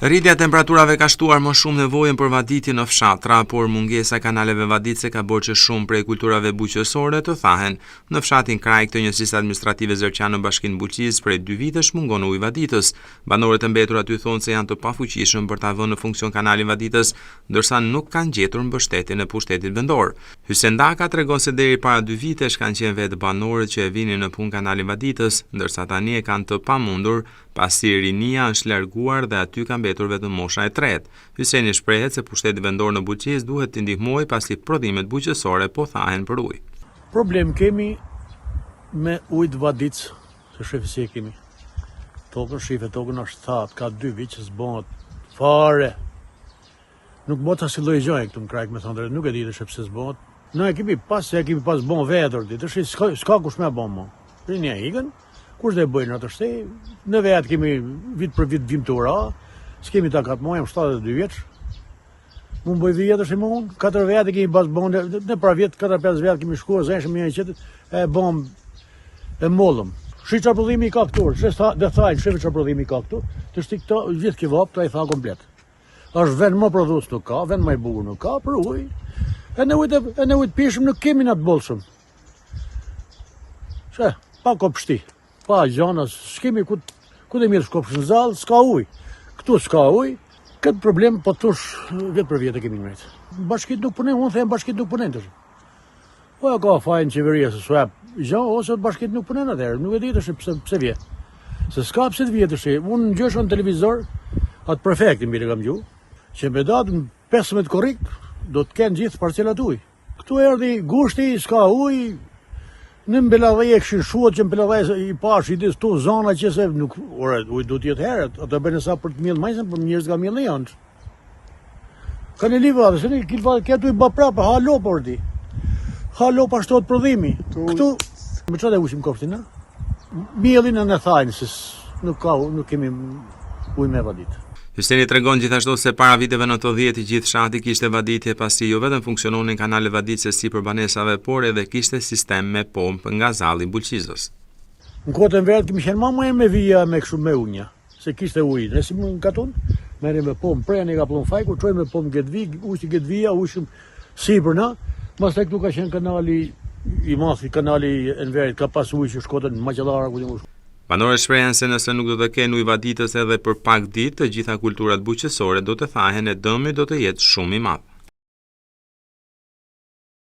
Rritja e temperaturave ka shtuar më shumë nevojën për vaditje në fshatra, por mungesa e kanaleve vaditëse ka bërë që shumë prej kulturave buqësore të thahen. Në fshatin Krajk të njësisë administrative Zërqan në Bashkinë Buqisë prej 2 vitesh mungon uji vaditës. Banorët e mbetur aty thonë se janë të pafuqishëm për ta vënë në funksion kanalin vaditës, ndërsa nuk kanë gjetur mbështetjen e pushtetit vendor. Hysen Daka tregon se deri para 2 vitesh kanë qenë vetë banorët që e vinin në punë kanalin vaditës, ndërsa tani e kanë të pamundur pasi rinia është larguar dhe aty ka mbetur vetëm mosha e tretë. Hyseni shprehet se pushteti vendor në Buqis duhet të ndihmojë pasi prodhimet buqësore po thahen për ujë. Problem kemi me ujë të vaditës, se shefësi kemi. Tokën është thatë, ka 2 vite që s'bëhet fare. Nuk bëhet as lloj gjëje këtu në Krajk, me thënë drejt, nuk e di tash pse s'bëhet. Ne e kemi pas bën vetër ditë, tash s'ka kush më bën më. Rinia ikën. Kush dhe bëjnë atë shte, në vetë kemi vit për vit vim të ura, s'kemi ta katë mojëm 72 vjeç, mu më bëj vjetës e mund, 4 vjetë kemi pas bënë, në pra vjetë, 4-5 vjetë kemi shkuar, zeshëm një qëtë, e bëm, e mollëm. Shi që prodhimi i ka këtu, dhe thajnë, shive që prodhimi i ka këtu, të shti këto, gjithë ki vapë, të a i tha komplet. Është vend më prodhus nuk ka, vend më i bukur nuk ka, për uj, e në ujtë pishëm nuk kemi në të bolshëm. Që, pa kopshti. Pa gjana, s'kemi ku dhe mirë shkopsh në zalë, s'ka uj. Këtu s'ka uj, këtë problem po tush vetë për vjetë e kemi njërejtë. Bashkit nuk punen, unë them bashkit nuk punen të shumë. Po e ka fajnë qeveria se swap gjana, ose bashkit nuk punen atërë, nuk e di të shumë pse vjetë. Se s'ka pse të vjetë të shumë, unë në gjëshë në televizor, atë prefektin bire kam gju, që me datën 15 korrik, do të kenë gjithë parcelat uj. Këtu erdi gushti, s'ka uj. Në Mbeladhej e këshin shuat që Mbeladhej i pash i disë tu zona që se nuk, ujë du t'jetë heret, ato bëjnë sa për të mjellë majsen, për njërës ka mjellë janë. Ka në livadë, se në këtë ujë bë prapë, halo për di. Halo pa shtot prodhimi. Këtu, me qatë e ushim koftin, na? Mjellin e në thajnë, se nuk kemi ujë me vadit. Hyseni tregon gjithashtu se para viteve në të 10 i gjithë fshati kishte vaditje pasi jo vetëm funksiononin kanale vaditëse si për banesave, por edhe kishte sistem me pompë nga zalli Buqizës. Në kotën verë kemi qenë më me vija me kështu me unja, se kishte ujë. Ne si më në katon, merrim me pompë, preja ne ka plon fajku, çojmë me pompë Gedvi, ushti Gedvia, ushim sipër na, pastaj këtu ka qenë kanali i madh, kanali i Enverit, ka pas ujë që shkotën Maqellara ku dimë. Banorët shprehen se nëse nuk do të kenë ujë vaditës edhe për pak ditë, të gjitha kulturat buqësore do të thahen e dëmi do të jetë shumë i madh.